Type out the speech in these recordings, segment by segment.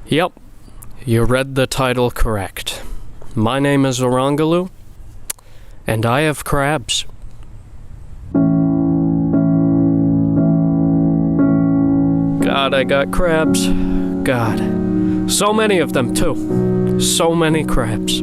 Yep, you read the title correct. My name is Erongiloo, and I have crabs. God, I got crabs. God. So many of them, too. So many crabs.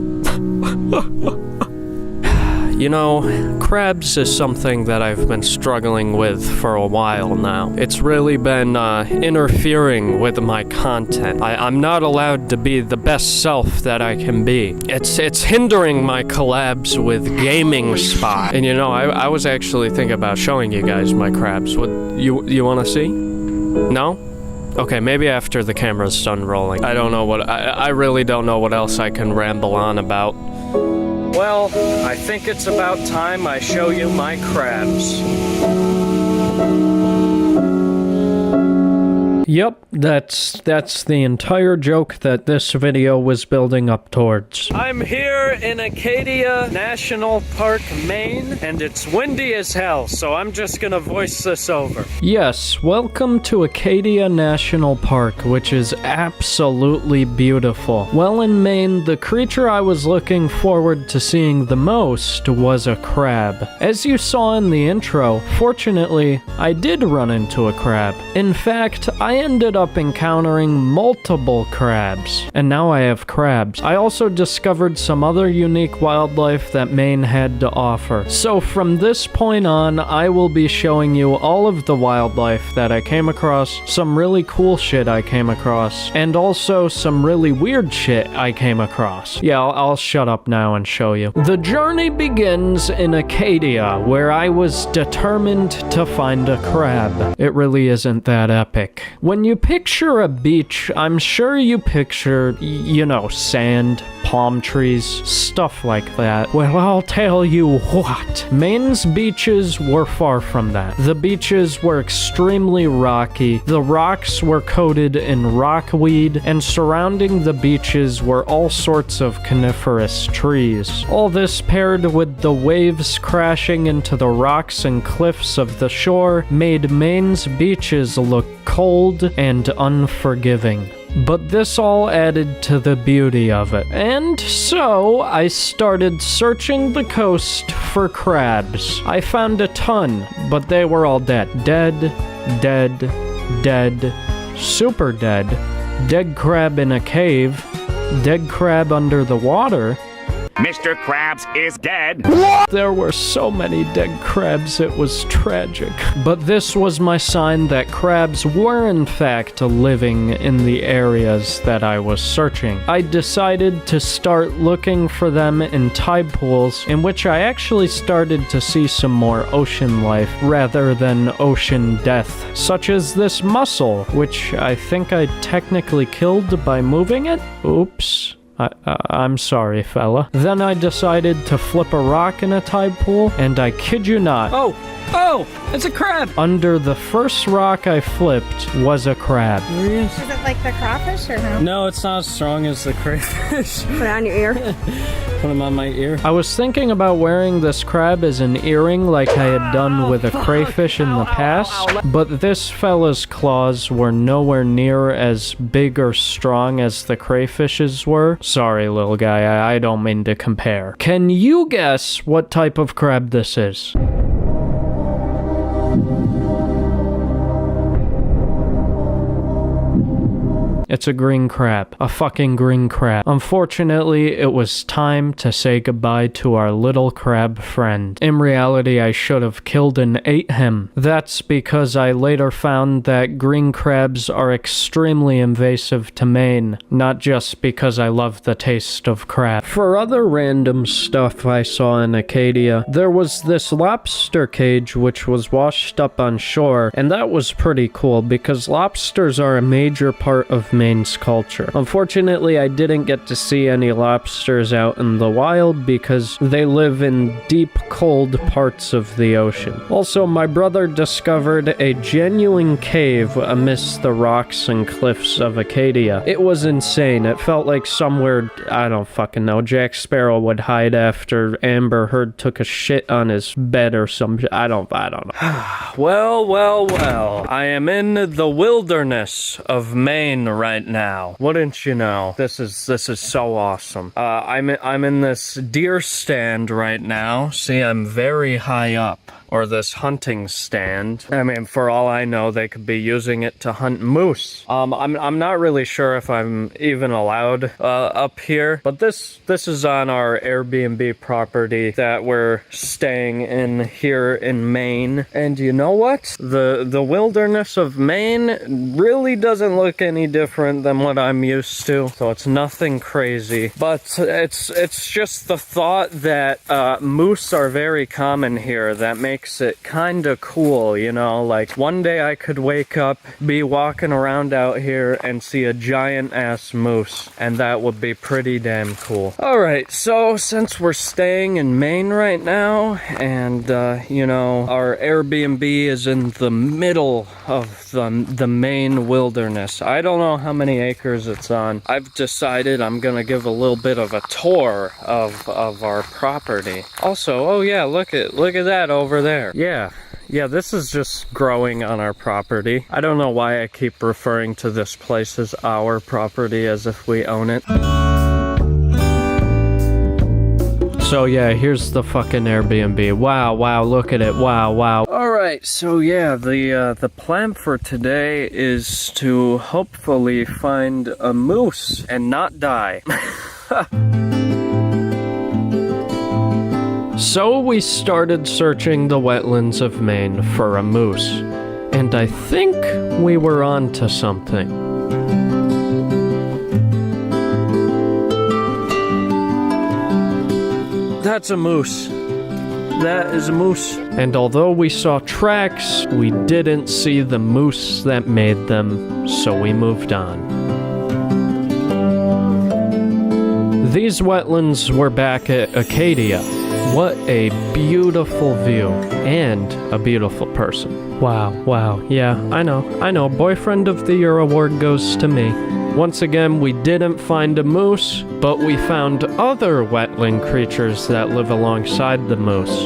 You know, crabs is something that I've been struggling with for a while now. It's really been interfering with my content. I'm not allowed to be the best self that I can be. It's hindering my collabs with Gaming Spot. And you know, I was actually thinking about showing you guys my crabs. What, you want to see? No? Okay, maybe after the camera's done rolling. I don't know what, I really don't know what else I can ramble on about. Well, I think it's about time I show you my crabs. Yep, that's the entire joke that this video was building up towards. I'm here in Acadia National Park, Maine, and it's windy as hell, so I'm just gonna voice this over. Yes, welcome to Acadia National Park, which is absolutely beautiful. Well, in Maine, the creature I was looking forward to seeing the most was a crab. As you saw in the intro, fortunately, I did run into a crab. In fact, I ended up encountering multiple crabs, and now I have crabs. I also discovered some other unique wildlife that Maine had to offer. So from this point on, I will be showing you all of the wildlife that I came across, some really cool shit I came across, and also some really weird shit I came across. Yeah, I'll shut up now and show you. The journey begins in Acadia, where I was determined to find a crab. It really isn't that epic. When you picture a beach, I'm sure you picture, you know, sand, palm trees, stuff like that. Well, I'll tell you what. Maine's beaches were far from that. The beaches were extremely rocky, the rocks were coated in rockweed, and surrounding the beaches were all sorts of coniferous trees. All this paired with the waves crashing into the rocks and cliffs of the shore made Maine's beaches look cold and unforgiving. But this all added to the beauty of it. And so, I started searching the coast for crabs. I found a ton, but they were all dead. Dead, dead, dead, super dead. Dead crab in a cave. Dead crab under the water. Mr. Krabs is dead. What? There were so many dead crabs, it was tragic. But this was my sign that crabs were in fact living in the areas that I was searching. I decided to start looking for them in tide pools, in which I actually started to see some more ocean life rather than ocean death, such as this mussel, which I think I technically killed by moving it. Oops. I'm sorry, fella. Then I decided to flip a rock in a tide pool, and I kid you not. Oh, it's a crab! Under the first rock I flipped was a crab. Is it like the crawfish or no? No, it's not as strong as the crayfish. Put it on your ear. Put them on my ear. I was thinking about wearing this crab as an earring like I had done with a crayfish in the past, but this fella's claws were nowhere near as big or strong as the crayfish's were. Sorry, little guy, I don't mean to compare. Can you guess what type of crab this is? It's a green crab. A fucking green crab. Unfortunately, it was time to say goodbye to our little crab friend. In reality, I should have killed and ate him. That's because I later found that green crabs are extremely invasive to Maine, not just because I love the taste of crab. For other random stuff I saw in Acadia, there was this lobster cage which was washed up on shore, and that was pretty cool because lobsters are a major part of Maine's culture. Unfortunately, I didn't get to see any lobsters out in the wild because they live in deep, cold parts of the ocean. Also, my brother discovered a genuine cave amidst the rocks and cliffs of Acadia. It was insane. It felt like somewhere, I don't fucking know, Jack Sparrow would hide after Amber Heard took a shit on his bed or some shit. I don't know. Well. I am in the wilderness of Maine right now. Wouldn't you know? This is so awesome. I'm in this deer stand right now. See, I'm very high up. Or this hunting stand. I mean, for all I know, they could be using it to hunt moose. I'm not really sure if I'm even allowed up here, but this is on our Airbnb property that we're staying in here in Maine. And you know what? The wilderness of Maine really doesn't look any different than what I'm used to, so it's nothing crazy. But it's just the thought that moose are very common here that makes it kind of cool, you know, like one day I could wake up, be walking around out here and see a giant ass moose, and that would be pretty damn cool. Alright, so since we're staying in Maine right now, and you know, our Airbnb is in the middle of the Maine wilderness. I don't know how many acres it's on. I've decided I'm gonna give a little bit of a tour of our property. Also, oh yeah, look at that over there. Yeah, this is just growing on our property. I don't know why I keep referring to this place as our property as if we own it. So yeah, here's the fucking Airbnb. Wow, look at it. Wow. Alright, so yeah, the plan for today is to hopefully find a moose and not die. So we started searching the wetlands of Maine for a moose, and I think we were on to something. That's a moose. That is a moose. And although we saw tracks, we didn't see the moose that made them, so we moved on. These wetlands were back at Acadia. What a beautiful view, and a beautiful person. Wow, yeah, I know, Boyfriend of the Year award goes to me. Once again, we didn't find a moose, but we found other wetland creatures that live alongside the moose.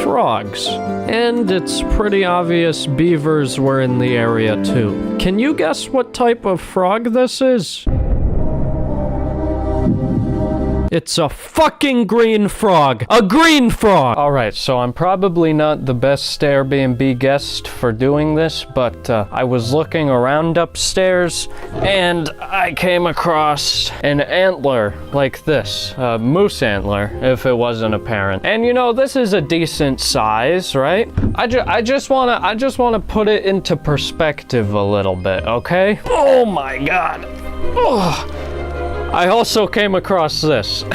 Frogs. And it's pretty obvious beavers were in the area too. Can you guess what type of frog this is? It's a fucking green frog. A green frog! Alright, so I'm probably not the best Airbnb guest for doing this, but I was looking around upstairs, and I came across an antler like this. A moose antler, if it wasn't apparent. And you know, this is a decent size, right? I just wanna put it into perspective a little bit, okay? Oh my god. Ugh. I also came across this.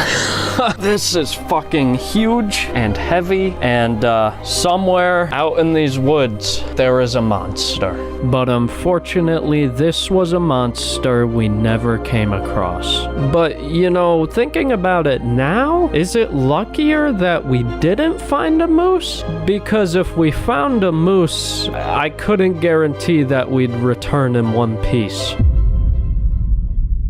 This is fucking huge and heavy, and somewhere out in these woods, there is a monster. But unfortunately, this was a monster we never came across. But, you know, thinking about it now, is it luckier that we didn't find a moose? Because if we found a moose, I couldn't guarantee that we'd return in one piece.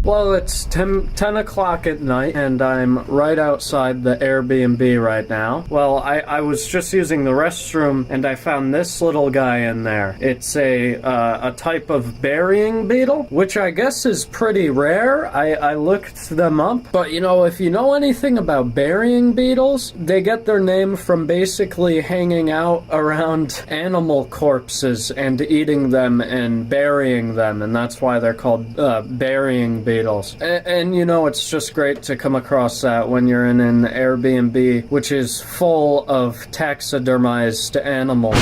Well, it's 10 o'clock at night, and I'm right outside the Airbnb right now. Well, I was just using the restroom, and I found this little guy in there. It's a type of burying beetle, which I guess is pretty rare. I looked them up, but you know, if you know anything about burying beetles, they get their name from basically hanging out around animal corpses and eating them and burying them, and that's why they're called burying beetles. And you know, it's just great to come across that when you're in an Airbnb, which is full of taxidermized animals.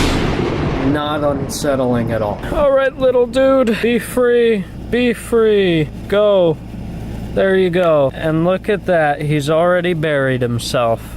Not unsettling at all. Alright, little dude, be free. Be free. Go. There you go. And look at that, he's already buried himself.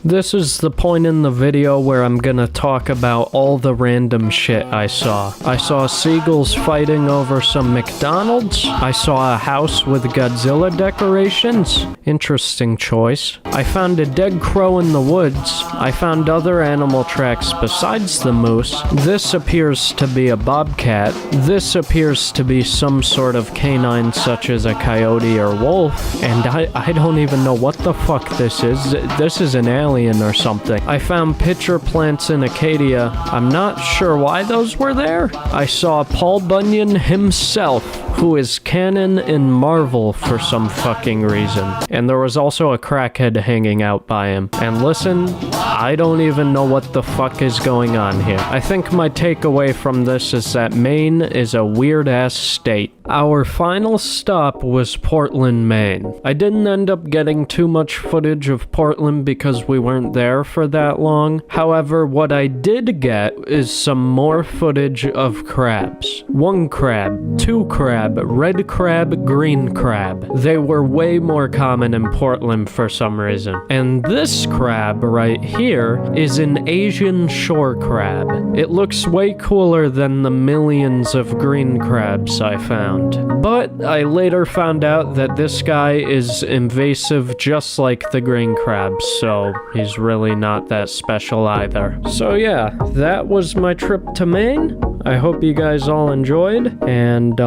This is the point in the video where I'm gonna talk about all the random shit I saw. I saw seagulls fighting over some McDonald's. I saw a house with Godzilla decorations. Interesting choice. I found a dead crow in the woods. I found other animal tracks besides the moose. This appears to be a bobcat. This appears to be some sort of canine such as a coyote or wolf. And I don't even know what the fuck this is. This is an alien or something. I found pitcher plants in Acadia. I'm not sure why those were there. I saw Paul Bunyan himself, who is canon in Marvel for some fucking reason. And there was also a crackhead hanging out by him. And listen, I don't even know what the fuck is going on here. I think my takeaway from this is that Maine is a weird-ass state. Our final stop was Portland, Maine. I didn't end up getting too much footage of Portland because we weren't there for that long. However, what I did get is some more footage of crabs. 1 crab, 2 crab, red crab, green crab. They were way more common in Portland for some reason. And this crab right here is an Asian shore crab. It looks way cooler than the millions of green crabs I found. But I later found out that this guy is invasive just like the green crabs, so he's really not that special either. So yeah, that was my trip to Maine. I hope you guys all enjoyed, and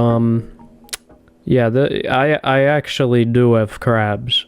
yeah, I actually do have crabs.